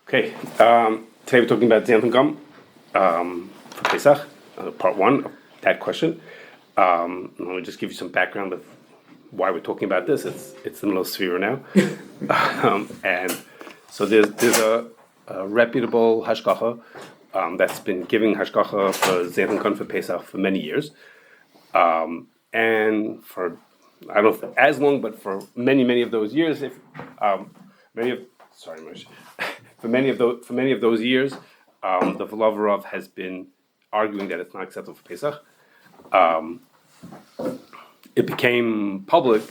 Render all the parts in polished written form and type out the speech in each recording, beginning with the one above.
Okay, today we're talking about Xanthan gum for Pesach, part one of that question. Let me just give you some background of why we're talking about this. It's the middle of Sefira now, and so there's a reputable hashgacha that's been giving hashgacha for Xanthan gum for Pesach for many years, and for I don't know if as long, but for many of those years, Moshe. For many of those years, the Volavarov has been arguing that it's not acceptable for Pesach. It became public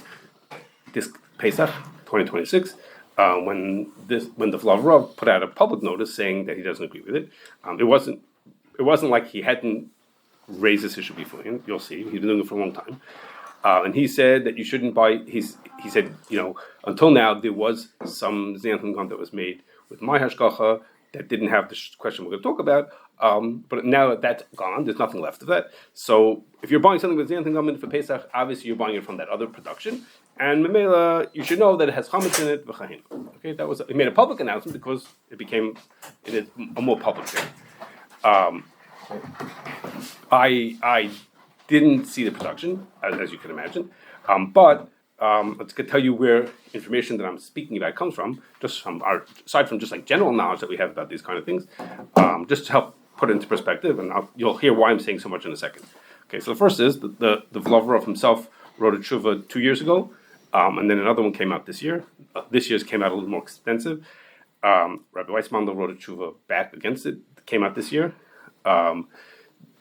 this Pesach 2026 when the Volavarov put out a public notice saying that he doesn't agree with it. It wasn't like he hadn't raised this issue before. You'll see he's been doing it for a long time. And he said that you shouldn't buy. He said, until now there was some Xanthan gum that was made with my hashgacha that didn't have the question we're going to talk about. But now that that's gone, there's nothing left of that. So if you're buying something with Xanthan gum in for Pesach, obviously you're buying it from that other production. And Memela, you should know that it has chametz in it. Okay, he made a public announcement because it is a more public thing. I didn't see the production, as you can imagine, but let's tell you where information that I'm speaking about comes from, aside from just like general knowledge that we have about these kind of things, just to help put it into perspective, and you'll hear why I'm saying so much in a second. Okay, so the first is the Volavarov himself wrote a tshuva 2 years ago, and then another one came out this year. This year's came out a little more extensive. Rabbi Weissman wrote a tshuva back against it, came out this year.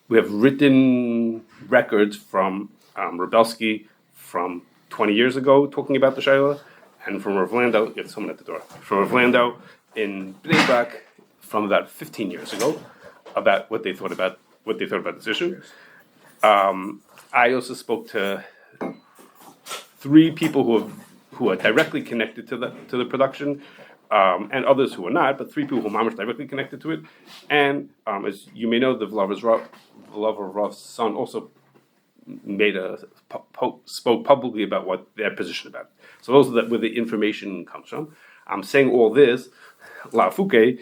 We have written records from Rebelsky from 20 years ago talking about the Shaila, and from Rav Landau, you have someone at the door, from Rav Landau in Bnei Brak from about 15 years ago about what they thought about this issue. I also spoke to 3 people who are directly connected to the production, and others who are not, but 3 people who are directly connected to it. And as you may know, the Volavarov son also spoke publicly about what their position about it. So those are where the information comes from. I'm saying all this, La Fouque,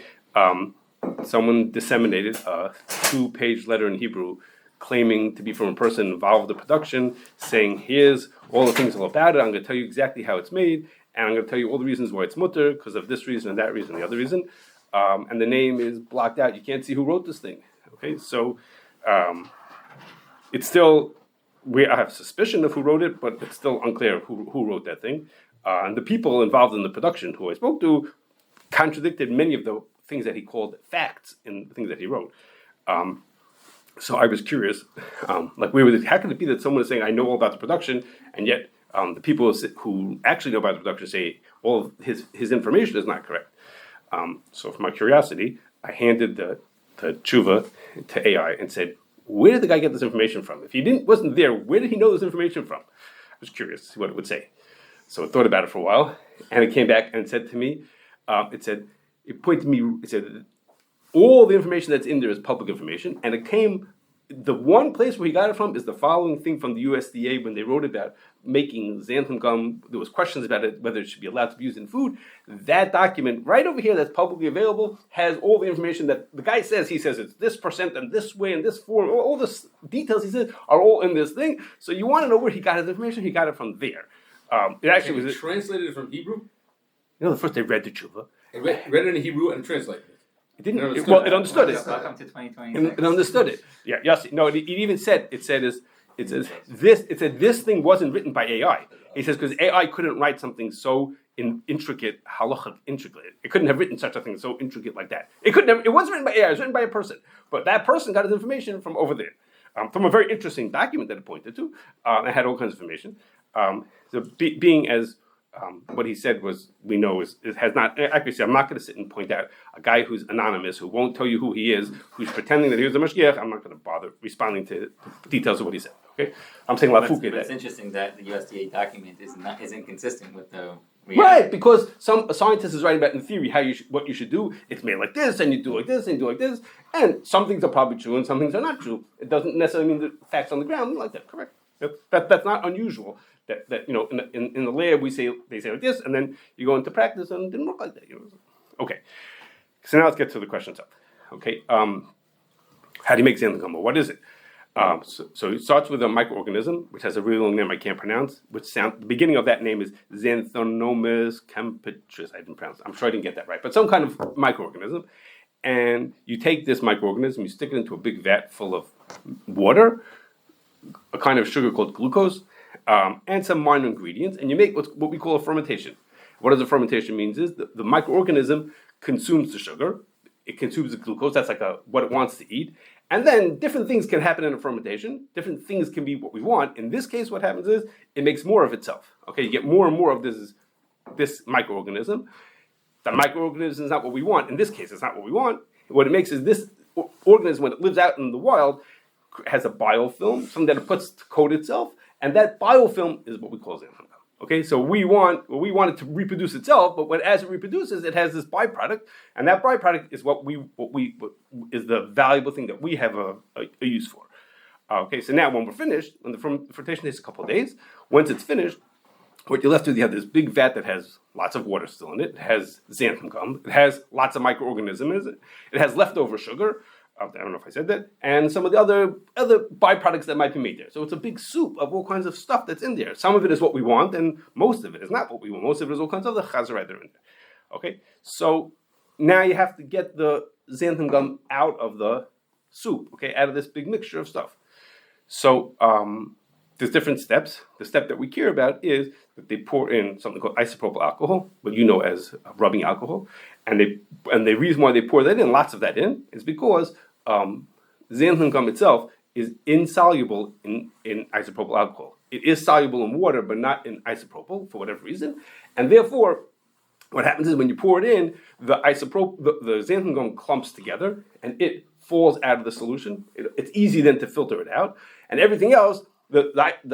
someone disseminated a 2-page letter in Hebrew claiming to be from a person involved in the production, saying, here's all the things all about it, I'm going to tell you exactly how it's made, and I'm going to tell you all the reasons why it's mutter, because of this reason and that reason and the other reason, and the name is blocked out. You can't see who wrote this thing. Okay, so it's still, I have suspicion of who wrote it, but it's still unclear who wrote that thing. And the people involved in the production who I spoke to contradicted many of the things that he called facts in the things that he wrote. So I was curious, how could it be that someone is saying, I know all about the production, and yet the people who actually know about the production say all of his information is not correct. So from my curiosity, I handed the tshuva to AI and said, where did the guy get this information from? If he wasn't there, where did he know this information from? I was curious to see what it would say. So I thought about it for a while, and it came back and it said to me, it said all the information that's in there is public information, and the one place where he got it from is the following thing from the USDA when they wrote about making Xanthan gum. There was questions about it, whether it should be allowed to be used in food. That document right over here that's publicly available has all the information that the guy says. He says it's this percent and this way and this form. All the details he says are all in this thing. So you want to know where he got his information? He got it from there. It actually was translated it from Hebrew. The first they read the tshuva. It read it in Hebrew and translated it. It didn't. It understood it. Welcome to 2026. It understood it. Yeah. Yes. No. It even said. It said this thing wasn't written by AI. He says because AI couldn't write something so intricate, halachic intricate. It couldn't have written such a thing so intricate like that. It couldn't have. It wasn't written by AI. It was written by a person. But that person got his information from over there, from a very interesting document that it pointed to. It had all kinds of information. So being as what he said was, we know has not accuracy. I'm not going to sit and point out a guy who's anonymous, who won't tell you who he is, who's pretending that he was the Mashgiach. I'm not going to bother responding to the details of what he said. Okay, I'm saying La Fouque. But it's interesting that the USDA document is inconsistent with the reality. Right, because a scientist is writing about in theory what you should do. It's made like this, and you do like this, and you do like this, and some things are probably true, and some things are not true. It doesn't necessarily mean the facts on the ground like that. Correct. That's not unusual. That in the lab they say like this, and then you go into practice and it didn't work like that. Okay, So now let's get to the question itself. Okay, how do you make xanthan gum? What is it? So it starts with a microorganism, which has a really long name I can't pronounce, the beginning of that name is Xanthonomus campestris. I didn't pronounce it. I'm sure I didn't get that right, but some kind of microorganism. And you take this microorganism, you stick it into a big vat full of water, a kind of sugar called glucose, and some minor ingredients, and you make what we call a fermentation. What does a fermentation means is the microorganism consumes the sugar, it consumes the glucose, that's like what it wants to eat, and then different things can happen in a fermentation, different things can be what we want. In this case, what happens is it makes more of itself. Okay, you get more and more of this microorganism. The microorganism is not what we want. In this case, it's not what we want. What it makes is this organism, when it lives out in the wild, has a biofilm, something that it puts to coat itself, and that biofilm is what we call xanthan gum. Okay, so we want it to reproduce itself, but as it reproduces, it has this byproduct, and that byproduct is what is the valuable thing that we have a use for. Okay, so now when we're finished, when the fermentation takes a couple of days, once it's finished, what you're left with, you have this big vat that has lots of water still in it. It has xanthan gum. It has lots of microorganisms in it. It has leftover sugar. I don't know if I said that, and some of the other byproducts that might be made there. So it's a big soup of all kinds of stuff that's in there. Some of it is what we want, and most of it is not what we want. Most of it is all kinds of other chazarah that are in there. Okay, so now you have to get the xanthan gum out of the soup. Okay, out of this big mixture of stuff. So there's different steps. The step that we care about is that they pour in something called isopropyl alcohol, what you know as rubbing alcohol, and the reason why they pour that in, lots of that in, is because xanthan gum itself is insoluble in isopropyl alcohol. It is soluble in water, but not in isopropyl for whatever reason, and therefore, what happens is when you pour it in, the xanthan gum clumps together, and it falls out of the solution. It's easy then to filter it out, and everything else. The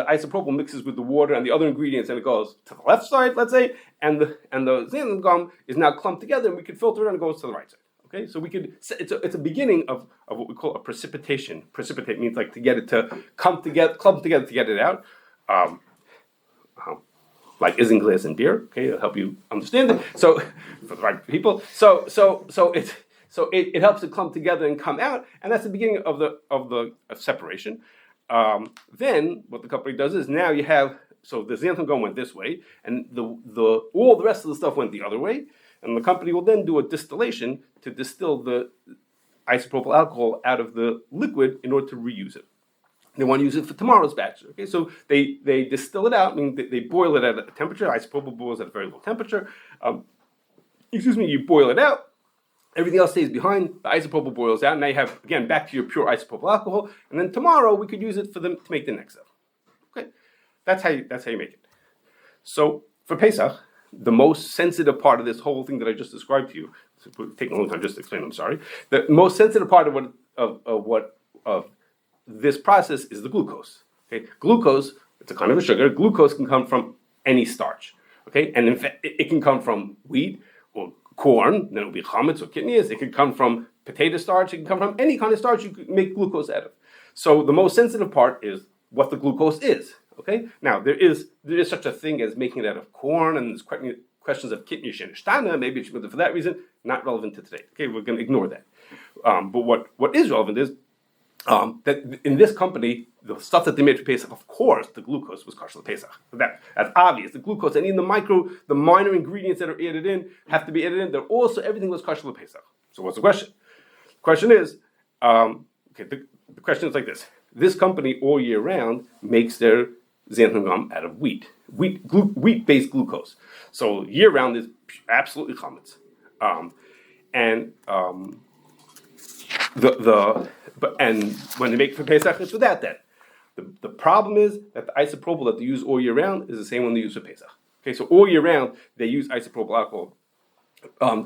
isopropyl mixes with the water and the other ingredients, and it goes to the left side, let's say, and the xanthan gum is now clumped together, and we could filter it and it goes to the right side. Okay, so we could. It's a beginning of what we call a precipitation. Precipitate means like to get it to clump together to get it out. Like isinglass and beer. Okay, it'll help you understand it. So for the right people. So it helps it clump together and come out, and that's the beginning of the separation. Then what the company does is now you have, so the xanthan gum went this way, and all the rest of the stuff went the other way, and the company will then do a distillation to distill the isopropyl alcohol out of the liquid in order to reuse it. They want to use it for tomorrow's batch. Okay, so they distill it out, meaning they boil it at a temperature. Isopropyl boils at a very low temperature. You boil it out. Everything else stays behind. The isopropyl boils out. Now you have, again, back to your pure isopropyl alcohol. And then tomorrow we could use it for them to make the next stuff. Okay, that's how you make it. So for Pesach, the most sensitive part of this whole thing that I just described to you, it's taking a long time just to explain. I'm sorry. The most sensitive part of this process is the glucose. Okay, glucose, it's a kind of a sugar. Glucose can come from any starch. Okay, and in fact, it can come from wheat or corn, then it will be chametz or kidneys. It could come from potato starch. It can come from any kind of starch you could make glucose out of. So the most sensitive part is what the glucose is. Okay. Now there is such a thing as making it out of corn, and there's questions of kidneys and shtana. Maybe it's for that reason not relevant to today. Okay, we're going to ignore that. But what is relevant is that in this company, the stuff that they made for Pesach, of course, the glucose was kosher Pesach. That's obvious. The glucose and even the minor ingredients that are added in have to be added in. Everything was kosher Pesach. So what's the question? The question is, the question is like this. This company all year round makes their xanthan gum out of wheat-based glucose. So year round is absolutely chametz. And when they make for Pesach, it's without that. The problem is that the isopropyl that they use all year round is the same one they use for Pesach. Okay, so all year round they use isopropyl alcohol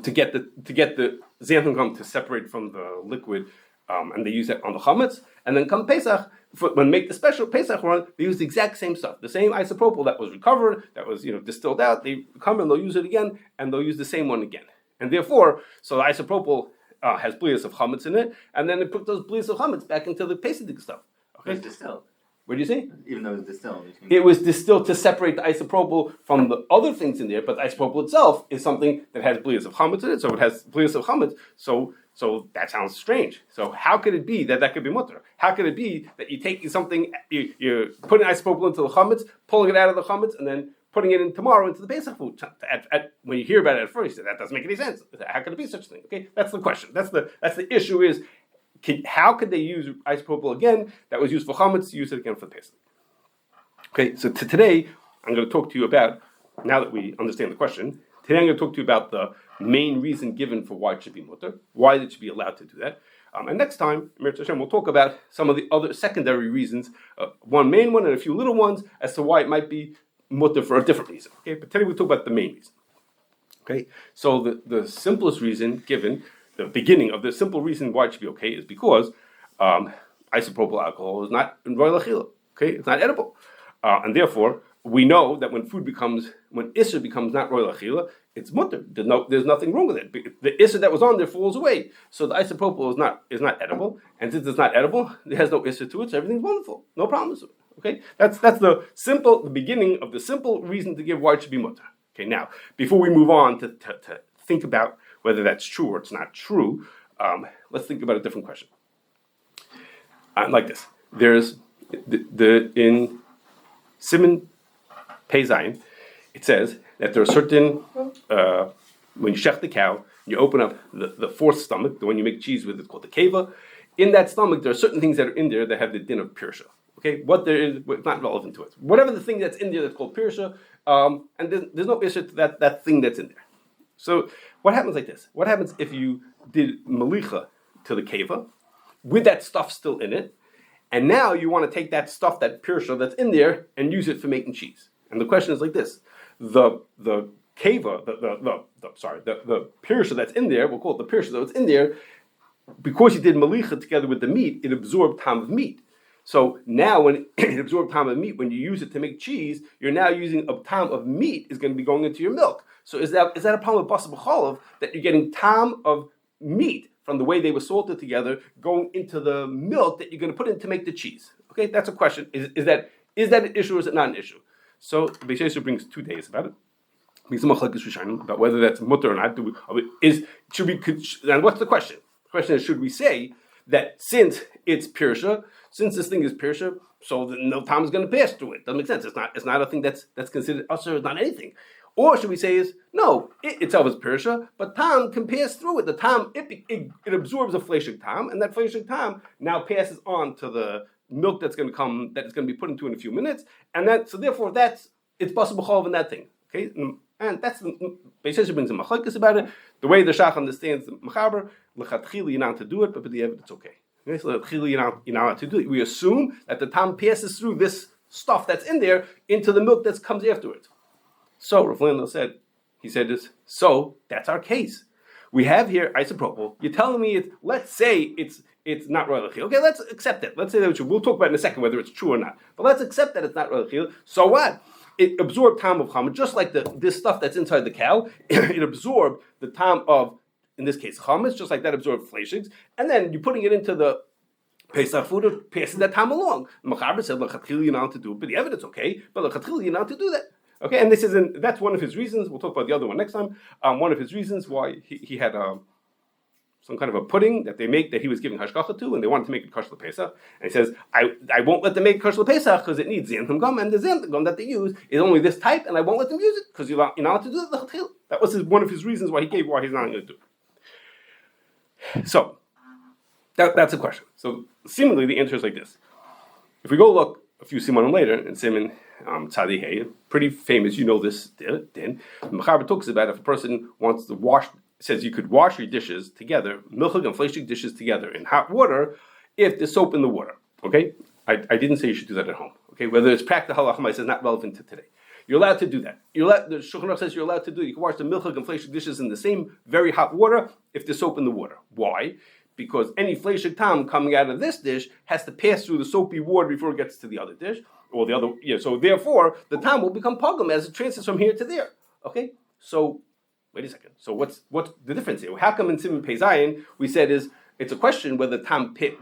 to get the xanthan gum to separate from the liquid, and they use that on the chametz. And then come Pesach, when they make the special Pesach run, they use the exact same stuff, the same isopropyl that was recovered, that was distilled out. They come and they'll use it again, and they'll use the same one again. And therefore, so the isopropyl has blias of chametz in it, and then they put those blias of chametz back into the Pesach stuff. Okay, It's distilled. What do you say? Even though it's distilled. It was distilled to separate the isopropyl from the other things in there, but the isopropyl itself is something that has blias of chametz in it, so it has blias of chametz, so that sounds strange. So how could it be that could be mutter? How could it be that you take something, you're putting isopropyl into the chametz, pulling it out of the chametz, and then putting it in tomorrow into the Pesach food? When you hear about it at first, you say, that doesn't make any sense. How could it be such a thing? Okay, that's the question. That's the issue is, how could they use isopropyl again that was used for chametz, use it again for the Pesach? Okay, so today I'm going to talk to you about, now that we understand the question, today I'm going to talk to you about the main reason given for why it should be mutter, why it should be allowed to do that. And next time, Mir Hashem, we'll talk about some of the other secondary reasons, one main one and a few little ones, as to why it might be mutter for a different reason. Okay, but today we'll talk about the main reason. Okay, so the simplest reason given, the beginning of the simple reason why it should be okay is because isopropyl alcohol is not royal achila. Okay, it's not edible. And therefore, we know that when Isser becomes not royal achila, it's mutter. There's nothing wrong with it. The Isser that was on there falls away. So the isopropyl is not edible. And since it's not edible, there has no Isser to it, so everything's wonderful. No problems with it. Okay? That's the beginning of the simple reason to give why it should be mutter. Okay, now, before we move on to think about whether that's true or it's not true, let's think about a different question. Like this. There's in Siman Pei Zayin, it says that there are certain, when you shech the cow, you open up the fourth stomach, the one you make cheese with, it's called the keva. In that stomach, there are certain things that are in there that have the din of pirsha. Okay, what there is, it's not relevant to it. Whatever the thing that's in there that's called pirsha, and there's no issue to that thing that's in there. So what happens like this? What happens if you did malicha to the keva with that stuff still in it, and now you want to take that stuff, that pirsha that's in there, and use it for making cheese? And the question is like this: the keva, the pirsha that's in there, we'll call it the pirsha that's in there, because you did malicha together with the meat, it absorbed tam of meat. So now when it absorbed tam of meat, when you use it to make cheese, you're now using a tam of meat is going to be going into your milk. So is that a problem with basa b'chalav, that you're getting tam of meat from the way they were salted together going into the milk that you're going to put in to make the cheese? Okay, that's a question. Is that an issue or is it not an issue? So Beis Yosef brings 2 days about it. About whether that's mutter or not. And what's the question? The question is, should we say that since it's pirsha, since this thing is pirsha, so no tam is going to pass through it? Doesn't make sense. It's not a thing that's considered usher. It's not anything. Or should we say is no, it itself is pirsha, but tam can pass through it. The tam it absorbs a fleshig tam, and that fleshig tam now passes on to the milk that's going to come, that it's going to be put into in a few minutes, and therefore it's basa b'chalav in that thing. Okay, and that's the Beis Yosef brings a machlokes about it. The way the Shach understands the mechaber, lechatchila you're not to do it, but the evidence it's okay. Okay, so lechatchila you're not allowed to do it. We assume that the tam passes through this stuff that's in there into the milk that comes afterwards. So Rav Landau said, so that's our case. We have here isopropyl. You're telling me let's say it's not royal achil. Okay, let's accept it. Let's say that it's true. We'll talk about in a second whether it's true or not. But let's accept that it's not royal achil. So what? It absorbed tam of chametz, just like this stuff that's inside the cow. It absorbed the tam of, in this case, chametz, just like that absorbed fleshigs. And then you're putting it into the Pesach food, it passes that tam along. Mechaber said, lechatchila you're not to do it, but the evidence okay, but lechatchila you're not to do that. Okay, and that's one of his reasons. We'll talk about the other one next time. One of his reasons why he had some kind of a pudding that he was giving hashgacha to, and they wanted to make it kosher Pesach. And he says, I won't let them make kosher Pesach because it needs Xanthan gum, and the Xanthan gum that they use is only this type, and I won't let them use it because you're not allowed to do it. That was one of his reasons why he's not going to do it. So that's a question. So seemingly the answer is like this. If we go look a few simanim later in Siman Tzadi Hey, pretty famous, you know this din. Mechaber talks about if a person wants to wash, says you could wash your dishes together, milchig and fleshig dishes together in hot water, if there's soap in the water. Okay, I didn't say you should do that at home. Okay, whether it's practical halachah is not relevant to today. You're allowed to do that. The Shulchan Aruch says you're allowed to do it. You can wash the milchig and fleshig dishes in the same very hot water if there's soap in the water. Why? Because any fleshig tam coming out of this dish has to pass through the soapy water before it gets to the other dish, or the other. Yeah. So therefore, the tam will become pogum as it transfers from here to there. Okay. So wait a second. So what's the difference here? How come in Siman Pei Zayin we said is It's a question whether tam can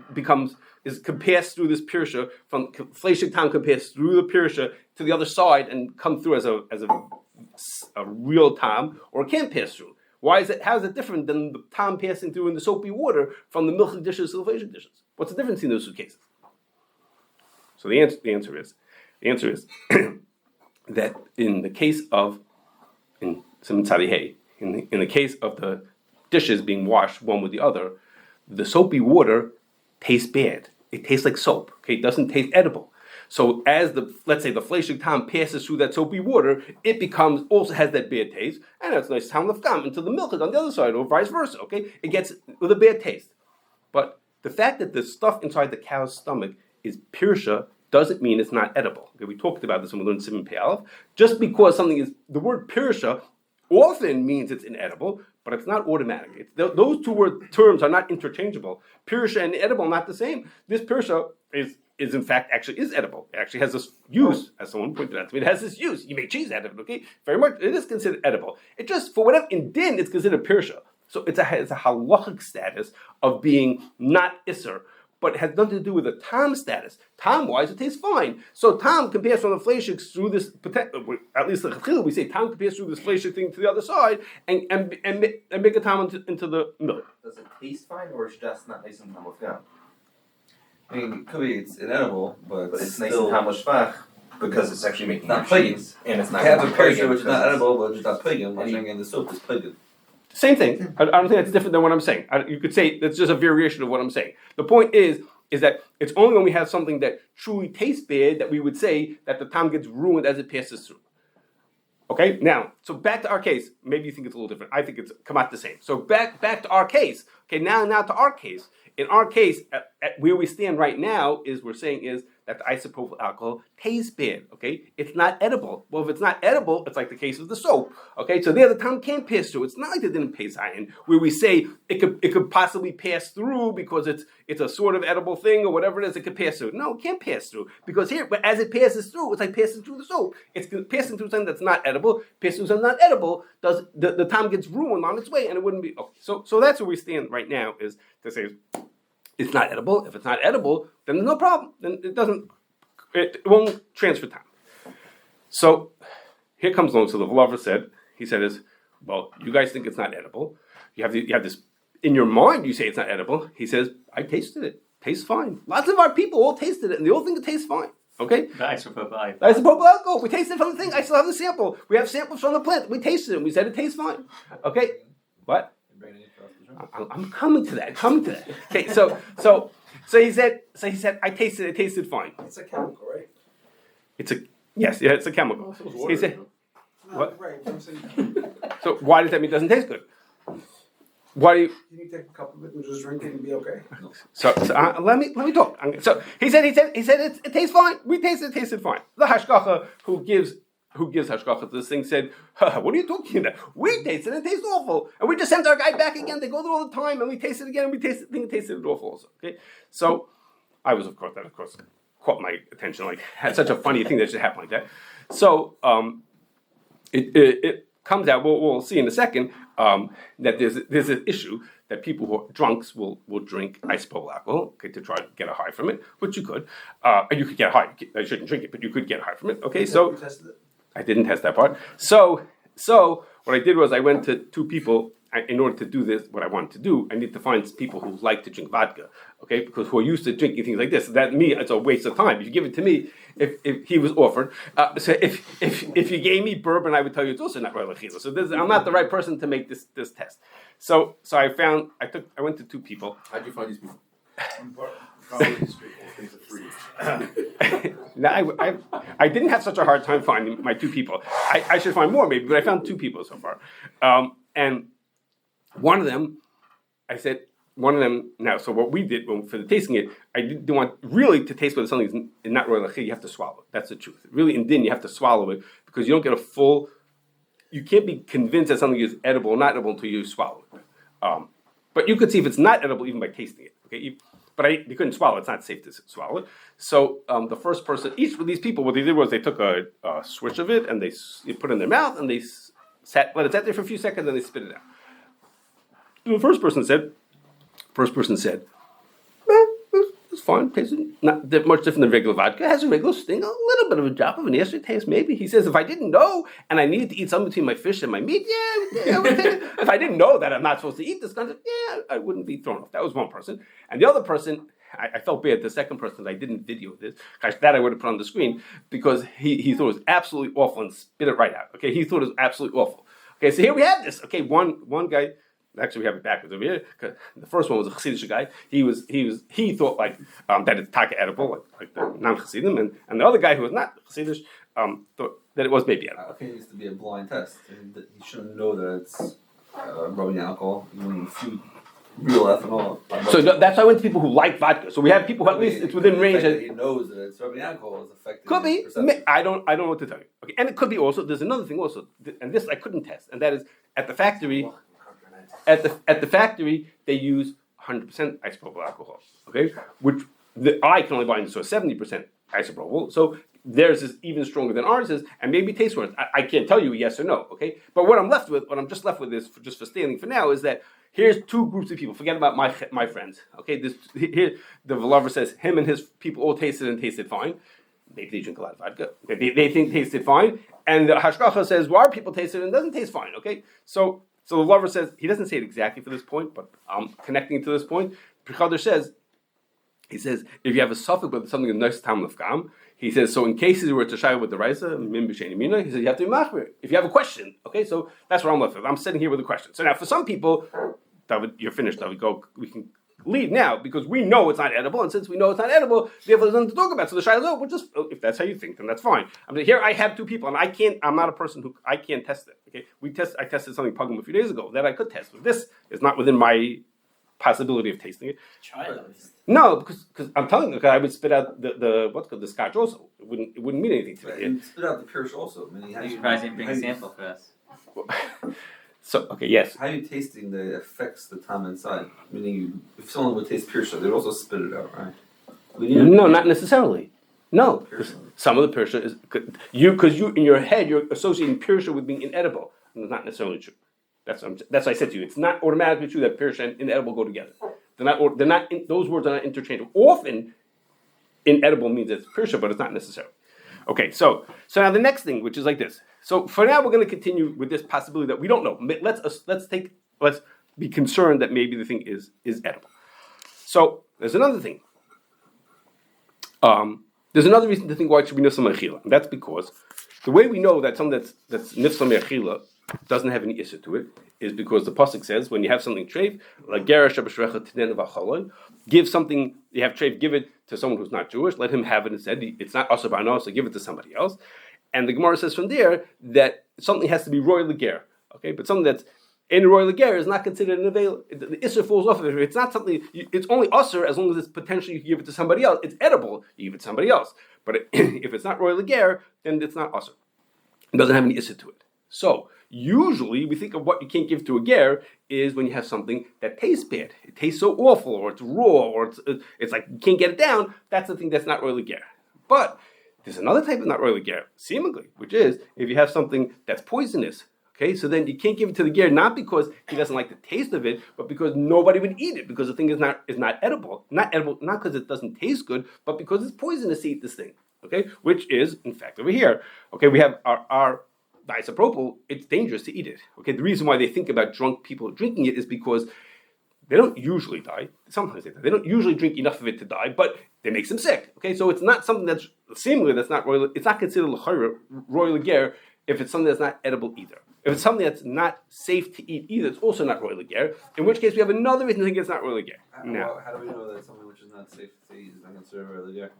pass through this pirsha from fleshig tam can pass through the pirsha to the other side and come through as a real tam, or it can't pass through. Why is it? How is it different than the tam passing through in the soapy water from the milchig dishes to the fleshig dishes? What's the difference in those two cases? So the answer is that in the case of in the case of the dishes being washed one with the other, the soapy water tastes bad. It tastes like soap. Okay, it doesn't taste edible. So as let's say the fleshig tam passes through that soapy water, it also has that bad taste, and it's nice tam lefkam into the milk on the other side, or vice versa. Okay, it gets with a bad taste. But the fact that the stuff inside the cow's stomach is pirsha doesn't mean it's not edible. Okay, we talked about this when we learned Siman Pei Aleph. Just because something is the word pirsha often means it's inedible, but it's not automatic. Those two terms are not interchangeable. Pirsha and edible are not the same. This pirsha is in fact actually is edible. It actually has this use, as someone pointed out to me. It has this use. You make cheese out of it. Okay, very much. It is considered edible. It just for whatever in din it's considered pirsha. So it's a halachic status of being not isser, but it has nothing to do with the tam status. Tam-wise, it tastes fine. So tam can pass from the fleshig through this, at least the we say tam can pass through this fleshig thing to the other side and make a tam into the milk. Does it taste fine, or is it just not nice and hamufgam? I mean, it could be it's inedible, but it's nice and hamufgam because it's actually making not piggy, and it's not. You have a pirsha which is not edible, but it's not piggy, and the soup is piggy. Same thing. I don't think that's different than what I'm saying. You could say that's just a variation of what I'm saying. The point is that it's only when we have something that truly tastes bad that we would say that the tam gets ruined as it passes through. Okay, now, so back to our case. Maybe you think it's a little different. I think it's come out the same. So back to our case. Okay, now to our case. In our case, at where we stand right now we're saying that the isopropyl alcohol tastes bad. Okay, it's not edible. Well, if it's not edible, it's like the case of the soap. Okay, so there the tam can't pass through. It's not like they didn't pass iron, where we say it could possibly pass through because it's a sort of edible thing or whatever it is. It could pass through. No, it can't pass through because here, but as it passes through, it's like passing through the soap. It's passing through something that's not edible. Passing through something not edible does the tam gets ruined on its way, and it wouldn't be. Okay, so that's where we stand right now is to say it's not edible. If it's not edible, then there's no problem. Then it won't transfer time. So here comes along. So the V'lover said, well, you guys think it's not edible. You have this in your mind. You say it's not edible. He says, I tasted it. Tastes fine. Lots of our people all tasted it, and they all think it tastes fine. Okay. The isopropyl alcohol. We tasted it from the thing. I still have the sample. We have samples from the plant. We tasted it. And we said it tastes fine. Okay. What? I'm coming to that. Okay, so he said, I tasted it. It tasted fine. It's a chemical, right? It's a chemical. He said, what? Right. I'm saying. So why does that mean it doesn't taste good? Why do you? Can you take a cup of it and just drink it and be okay? So let me talk. So he said it tastes fine. We tasted it. Tasted fine. The hashgacha who gives hashgacha to this thing said, what are you talking about? We tasted it. It tastes awful, and we just sent our guy back again. They go there all the time, and we taste it again, and we taste it. Think it tasted awful also. Okay, so I was of course caught my attention. Like had such a funny thing that should happen like that. So it comes out. We'll see in a second that there's an issue that people who are drunks will drink isopropyl alcohol, okay, to try to get a high from it, which you could. You could get a high. I shouldn't drink it, but you could get a high from it. Okay, so I didn't test that part. So what I did was I went to two people. In order to do this, what I wanted to do, I need to find people who like to drink vodka, okay? Because who are used to drinking things like this. That me, it's a waste of time. If you give it to me, if he was offered, so if you gave me bourbon, I would tell you it's also not royal achila. So I'm not the right person to make this test. So I went to two people. How'd you find these people? Probably these people think it's free. Now, I didn't have such a hard time finding my two people. I should find more maybe, but I found two people so far, and. One of them, now, so what we did for the tasting it, I didn't want really to taste whether something's not royal achila, you have to swallow it. That's the truth. Really, in din, you have to swallow it because you don't get you can't be convinced that something is edible or not edible until you swallow it. But you could see if it's not edible even by tasting it. Okay, but you couldn't swallow it. It's not safe to swallow it. So the first person, each of these people, what they did was they took a switch of it and they put it in their mouth and they let it sit there for a few seconds and they spit it out. The first person said, First person said, it's fine. Tastes not that much different than regular vodka. It has a regular sting, a little bit of a drop of an acid taste, maybe. He says, if I didn't know and I needed to eat something between my fish and my meat, I would take it. If I didn't know that I'm not supposed to eat this kind of, I wouldn't be thrown off. That was one person. And the other person, I felt bad. The second person, I didn't video this. Gosh, that I would have put on the screen because he thought it was absolutely awful and spit it right out. Okay, he thought it was absolutely awful. Okay, so here we have this. Okay, one guy. Actually, we have it backwards over here. Cause the first one was a Chassidish guy. He thought like that it's taka edible, like the non-Chassidim, and the other guy who was not Chassidish thought that it was maybe edible. Okay, it needs to be a blind test. You shouldn't know that it's rubbing alcohol. You need a few real ethanol. So that's why I went to people who like vodka. So we have people who at least it's within range. That he knows that it's rubbing alcohol is affecting. Could be. his perception. I don't know what to tell you. Okay, and it could be also. There's another thing also, and this I couldn't test, and that is at the factory. At the factory, they use 100% isopropyl alcohol. Okay, which I can only buy in the store 70% isopropyl. So theirs is even stronger than ours is, and maybe tastes worse. I can't tell you yes or no. Okay, but what I'm just left with is just for standing for now is that here's two groups of people. Forget about my friends. Okay, here the lover says him and his people all tasted fine. Maybe they drink a lot of vodka. Okay, they think tasted fine, and the hashgacha says well, our people tasted and it doesn't taste fine. Okay, so the lover says, he doesn't say it exactly for this point, but connecting to this point, Prichader says, if you have a suffix with something in nice tam lefgam, he says, so in cases where it's a shayla with the raisa, min b'sheni mina, he says, you have to be machmir. If you have a question, okay, so that's what I'm left with. I'm sitting here with a question. So now for some people, David, you're finished, David, we can leave now, because we know it's not edible, and since we know it's not edible, therefore there's nothing to talk about. So the shayla, well, just, if that's how you think, then that's fine. I mean, here I have two people, and I'm not a person who, I can't test it, okay? I tested something pugum a few days ago that I could test. But this is not within my possibility of tasting it. Try it. No, because I'm telling you, I would spit out the what's called the scotch also. It wouldn't mean anything to me. And spit out the Pirish also. I mean, I'm surprised you didn't bring a sample for us. So okay, yes. How are you tasting the effects the time inside? Meaning, if someone would taste Pirsha, they'd also spit it out, right? No, not necessarily. No, some of the pirsha is because you in your head you're associating pirsha with being inedible, and it's not necessarily true. That's what I said to you. It's not automatically true that pirsha and inedible go together. They're not. Those words are not interchangeable. Often, inedible means it's pirsha, but it's not necessarily. Okay, so now the next thing, which is like this. So for now, we're going to continue with this possibility that we don't know. Let's be concerned that maybe the thing is edible. So there's another thing. There's another reason to think why it should be nifsa me'achila, and that's because the way we know that something that's nifsa me'achila doesn't have any issue to it is because the pasuk says when you have something treif, like gerash b'shrecha tinen v'chalon, give something you have treif, give it to someone who's not Jewish, let him have it instead. It's not asur b'ano, so give it to somebody else. And the Gemara says from there that something has to be royal leger, okay, but something that's in royal leger is not considered an avail. The issur falls off of it. If it's not something, it's only asur as long as it's potentially you can give it to somebody else. It's edible, you give it to somebody else. But if it's not royal leger, then it's not asur. It doesn't have any issur to it. So usually we think of what you can't give to a ger is when you have something that tastes bad. It tastes so awful, or it's raw, or it's like you can't get it down. That's the thing that's not royal leger. But there's another type of not royal ger, seemingly, which is if you have something that's poisonous. Okay, so then you can't give it to the ger not because he doesn't like the taste of it, but because nobody would eat it because the thing is not edible. Not edible, not because it doesn't taste good, but because it's poisonous to eat this thing. Okay, which is in fact over here. Okay, we have our isopropyl. It's dangerous to eat it. Okay, the reason why they think about drunk people drinking it is because they don't usually die. Sometimes they die. They don't usually drink enough of it to die, but it makes them sick. Okay, so it's not something that's seemingly that's not royal. It's not considered royal ger if it's something that's not edible either. If it's something that's not safe to eat either, it's also not royal ger. In which case, we have another reason to think it's not royal ger. Now, how do we know that something which is not safe to eat is not considered royal ger?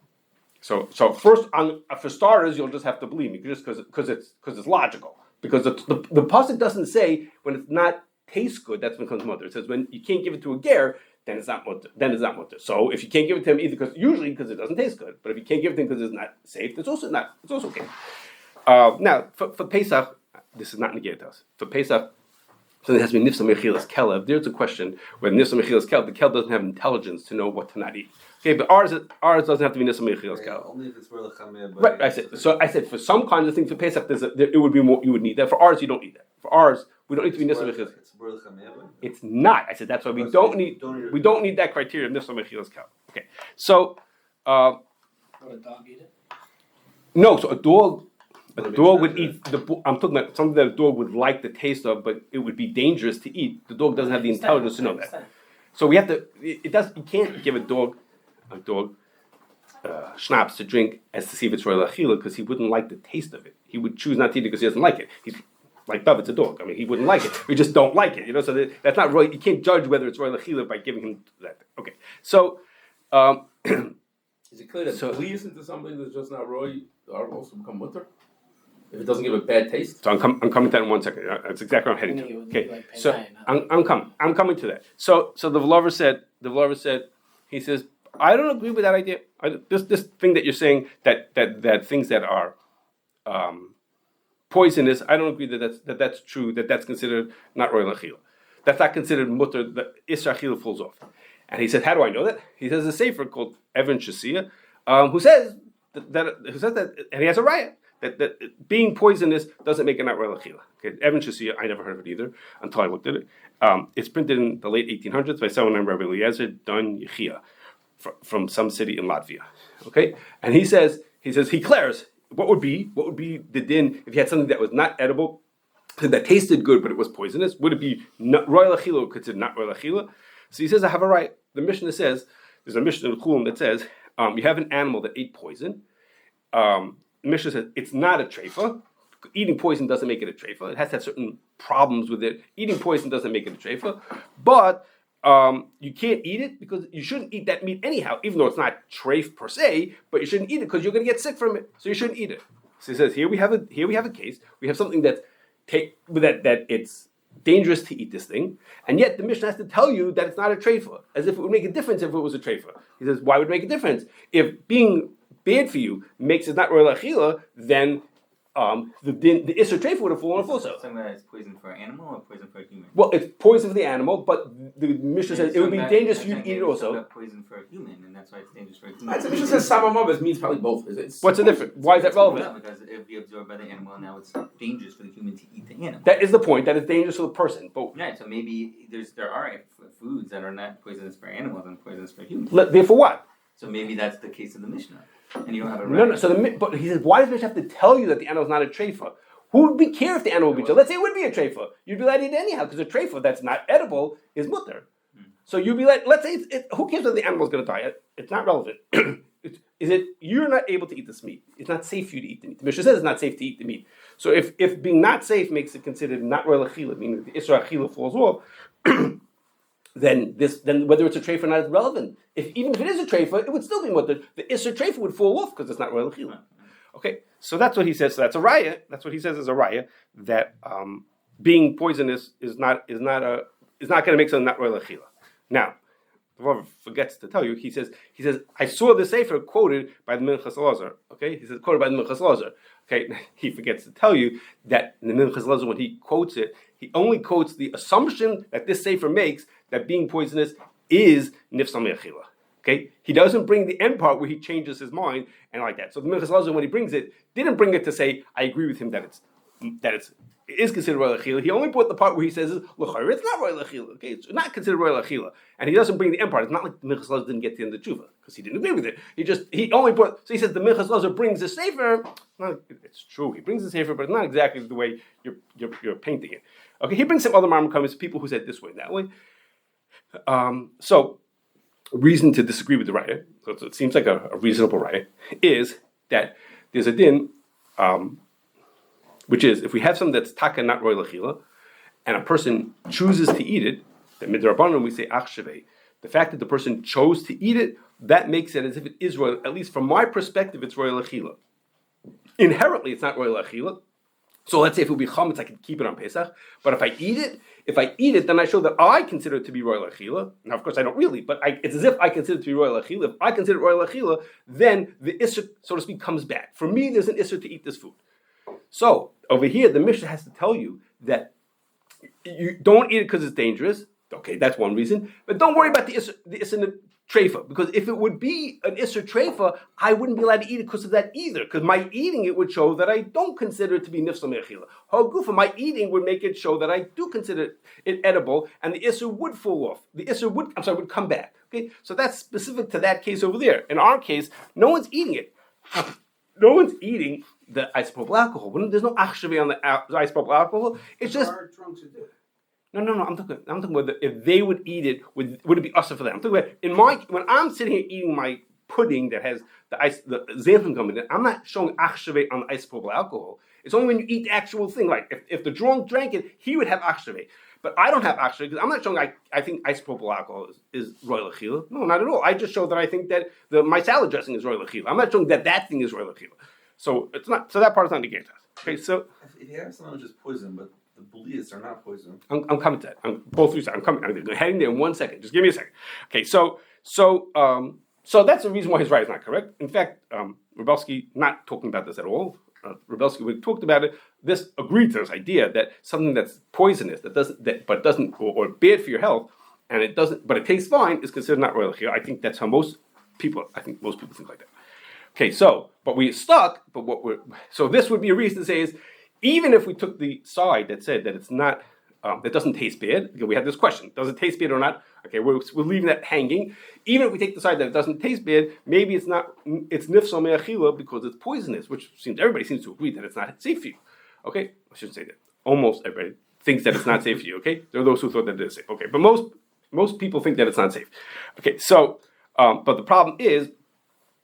So first, for starters, you'll just have to believe me, just because it's logical. Because the pasuk doesn't say when it's not tastes good, that's when it becomes mutter. It says when you can't give it to a ger, then it's not mutter. So if you can't give it to him either because it doesn't taste good, but if you can't give it to him because it's not safe, it's also okay. Now for Pesach, this is not negated to us. For Pesach, something has to be nifsa mechilas kelev. There's a question where nifsa mechilas kelev, the kelev doesn't have intelligence to know what to not eat. Okay, but ours doesn't have to be nifsa mechilas kelev. Only if it's lechameh. Right. I said for some kinds of things for Pesach, it would be more. You would need that. For ours, you don't need that. For ours, We don't need to be Nisra Mechilas. It's Baruch HaMe'avim. It's not. I said that's why we don't need that criteria of Nisra Mechilas Kel. Okay, so Would a dog eat it? no, so a dog would eat I'm talking about something that a dog would like the taste of, but it would be dangerous to eat. The dog doesn't have the intelligence to know that. So we have to. You can't give a dog schnapps to drink as to see if it's royal achila because he wouldn't like the taste of it. He would choose not to eat it because he doesn't like it. He's like David's a dog. I mean, he wouldn't like it. We just don't like it. So that's not royal. You can't judge whether it's royal achila by giving him that. Okay, so. Is it clear that please into something that's just not roy are also become mutter? If it doesn't give a bad taste? So I'm coming to that in 1 second. That's exactly what I'm heading to. Okay, so I'm coming to that. So the V'lover said, he says, I don't agree with that idea. This thing that you're saying that things that are poisonous, I don't agree that's true. That's considered not royal achila. That's not considered mutter. The isra achila falls off. And he said, how do I know that? He says a sefer called Evan Shasiya, who says that, and he has a riot that being poisonous doesn't make it not royal achila. Okay, Evan Shasiya, I never heard of it either until I looked at it. It's printed in the late 1800s by someone named Rabbi Eliezer Dan Yechia from some city in Latvia. Okay, and he declares what would be the din if you had something that was not edible, that tasted good but it was poisonous? Would it be not royal achila or considered not royal achila? So he says, I have a right. The Mishnah says, there's a Mishnah in Chulam that says, you have an animal that ate poison. The Mishnah says, it's not a treifa. Eating poison doesn't make it a treifa. It has to have certain problems with it. Eating poison doesn't make it a treifa. But you can't eat it because you shouldn't eat that meat anyhow, even though it's not treif per se, but you shouldn't eat it because you're going to get sick from it. So you shouldn't eat it. So he says, here we have a case. We have something that it's dangerous to eat this thing, and yet the Mishnah has to tell you that it's not a treifa, as if it would make a difference if it was a treifa. He says, why would it make a difference? If being bad for you makes it not royal achila, then the isra treifa would have fallen off also. Something that is poison for an animal or poison for a human? Well, it's poison for the animal, but the Mishnah says it would be dangerous for you to eat it also. Poison for a human, and that's why it's dangerous for a human. The Mishnah says samamavas means probably both. What's the difference? Why is that relevant? No, because it would be absorbed by the animal, and now it's dangerous for the human to eat the animal. That is the point. That it's dangerous for the person. But Right, so maybe there are foods that are not poisonous for animals and poisonous for humans. therefore, what? So maybe that's the case of the Mishnah, and you don't have a No. So but he says, why does the Mishnah have to tell you that the animal is not a treifa? Who would care if the animal would be chill? Let's say it would be a treifa. You'd be allowed to eat it anyhow because a treifa that's not edible is mutter. So you'd be like, let's say, who cares whether the animal is going to die? It's not relevant. You're not able to eat this meat. It's not safe for you to eat the meat. The Mishnah says it's not safe to eat the meat. So if being not safe makes it considered not royal achila, meaning the isra achila falls off, then whether it's a treifa or not is relevant. Even if it is a treifa, it would still be mutter. The isra treifa would fall off because it's not royal achila. Okay, so that's what he says. So that's a raya. That's what he says is a raya that being poisonous is not going to make something not royal achila. Now, the Rav forgets to tell you. He says I saw the sefer quoted by the Minchas Lazar. Okay, he says quoted by the Minchas Lazar. Okay, he forgets to tell you that in the Minchas Lazar when he quotes it, he only quotes the assumption that this sefer makes that being poisonous is nifsal me'achila. Okay, he doesn't bring the end part where he changes his mind and like that. So the Minchas Lazar, when he brings it, didn't bring it to say I agree with him that it is considered royal achila. He only brought the part where he says it's not royal achila. Okay, it's not considered royal achila, and he doesn't bring the end part. It's not like the Minchas Lazar didn't get to the end of the tshuva because he didn't agree with it. He only brought. So he says the Minchas Lazar brings the sefer. It's true, he brings the sefer, but it's not exactly the way you're painting it. Okay, he brings some other Marmar comments, people who said this way and that way. So. Reason to disagree with the raya, so it seems like a reasonable raya, is that there's a din, which is if we have something that's taka not royal achila, and a person chooses to eat it, then midrabanan we say achshavei. The fact that the person chose to eat it, that makes it as if it is royal. At least from my perspective, it's royal achila. Inherently, it's not royal achila. So let's say if it would be chametz, I could keep it on Pesach. But if I eat it, then I show that I consider it to be royal achila. Now, of course, I don't really, but it's as if I consider it to be royal achila. If I consider it royal achila, then the isser, so to speak, comes back. For me, there's an isser to eat this food. So over here, the Mishnah has to tell you that you don't eat it because it's dangerous. Okay, that's one reason. But don't worry about the Isser Treifa, because if it would be an Isser Treifa, I wouldn't be allowed to eat it because of that either. Because my eating it would show that I don't consider it to be Nifsal Me'achila. Hagufa, my eating would make it show that I do consider it edible, and the Isser would fall off. The Isser would come back. Okay, so that's specific to that case over there. In our case, no one's eating it. No one's eating the isopropyl alcohol. There's no achshave on the isopropyl alcohol. It's just. There are drunks who do. No. I'm talking about if they would eat it, would it be usher for them? I'm talking about when I'm sitting here eating my pudding that has the xanthan gum in it. I'm not showing achshave on the isopropyl alcohol. It's only when you eat the actual thing. Like if the drunk drank it, he would have achshave. But I don't have achshave because I'm not showing I think isopropyl alcohol is royal achila. No, not at all. I just show that I think that my salad dressing is royal achila. I'm not showing that thing is royal achila. So it's not. So that part is not negated. Okay, so if you have something which is poison, but the bulias are not poison. I'm coming to that. Both of you. I'm coming. I'm heading there in 1 second. Just give me a second. Okay, so that's the reason why his right is not correct. In fact, Rebelsky not talking about this at all. Rebelsky, we talked about it. This agreed to this idea that something that's poisonous, but doesn't, or bad for your health, and it doesn't, but it tastes fine, is considered not royal here. I think that's how most people think like that. Okay, so but we stuck. So this would be a reason to say is even if we took the side that said that it's not, that doesn't taste bad. Again, we had this question: does it taste bad or not? Okay, we're leaving that hanging. Even if we take the side that it doesn't taste bad, maybe it's not. It's nifsal me'achila because it's poisonous, which everybody seems to agree that it's not safe for you. Okay, I shouldn't say that. Almost everybody thinks that it's not safe for you. Okay, there are those who thought that it is safe. Okay, but most people think that it's not safe. Okay, so but the problem is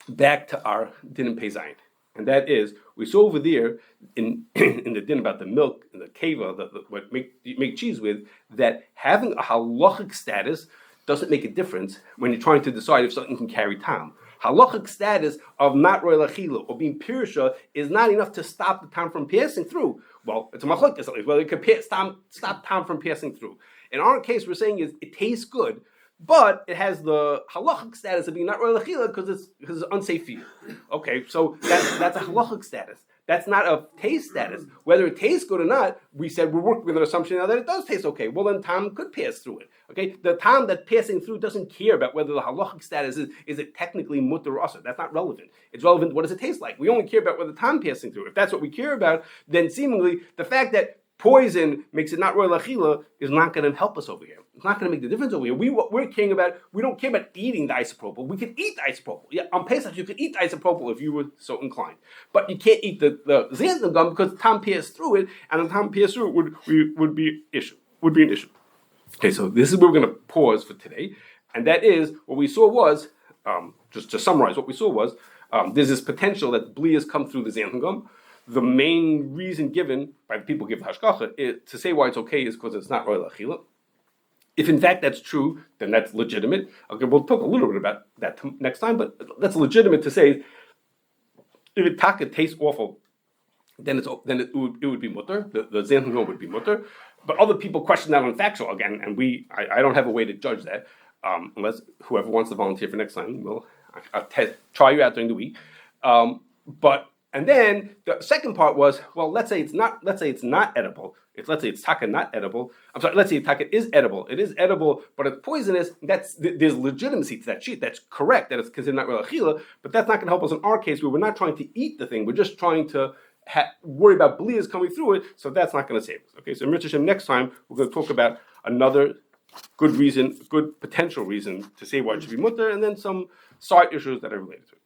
back to our din and pei zayin, and that is we saw over there in the din about the milk and the keva, what you make cheese with, that having a halachic status doesn't make a difference when you're trying to decide if something can carry tam. Halachic status of not royal achila or being pirsha is not enough to stop the tam from passing through. Well, it's a machlokes, whether it could stop tam from passing through. In our case, we're saying is it tastes good, but it has the halachic status of being not royal achila because it's unsafe for you. Okay, so that's a halachic status. That's not a taste status. Whether it tastes good or not, we said we're working with an assumption now that it does taste okay. Well, then tam could pass through it. Okay, the tam that passing through doesn't care about whether the halachic status is it technically mutter or asur. That's not relevant. It's relevant. What does it taste like? We only care about whether tam passing through. If that's what we care about, then seemingly the fact that poison makes it not royal achila is not going to help us over here. It's not going to make the difference over here. We're caring about. We don't care about eating the isopropyl. We can eat the isopropyl. Yeah, on Pesach you could eat the isopropyl if you were so inclined, but you can't eat the xanthan gum because tam passed through it, and the tam passed through it would be an issue. Okay, so this is where we're going to pause for today, and that is what we saw was just to summarize. What we saw was there's this potential that blias come through the xanthan gum. The main reason given by the people who give hashgacha to say why it's okay is because it's not royal achila. If in fact that's true, then that's legitimate. Okay, we'll talk a little bit about that next time, but that's legitimate to say. If it taka tastes awful, then it would be mutter. The xanthan gum would be mutter. But other people question that on factual again, and I don't have a way to judge that unless whoever wants to volunteer for next time I'll try you out during the week. And then the second part was, well, let's say it's not edible. Let's say it's taka not edible. I'm sorry, let's say taka is edible. It is edible, but it's poisonous. There's legitimacy to that sheet. That's correct, that it's considered not real achila, but that's not going to help us in our case where we're not trying to eat the thing. We're just trying to worry about blias coming through it, so that's not going to save us. Okay, so Mitzvah Hashem, next time we're going to talk about another good potential reason to say why it should be mutter, and then some side issues that are related to it.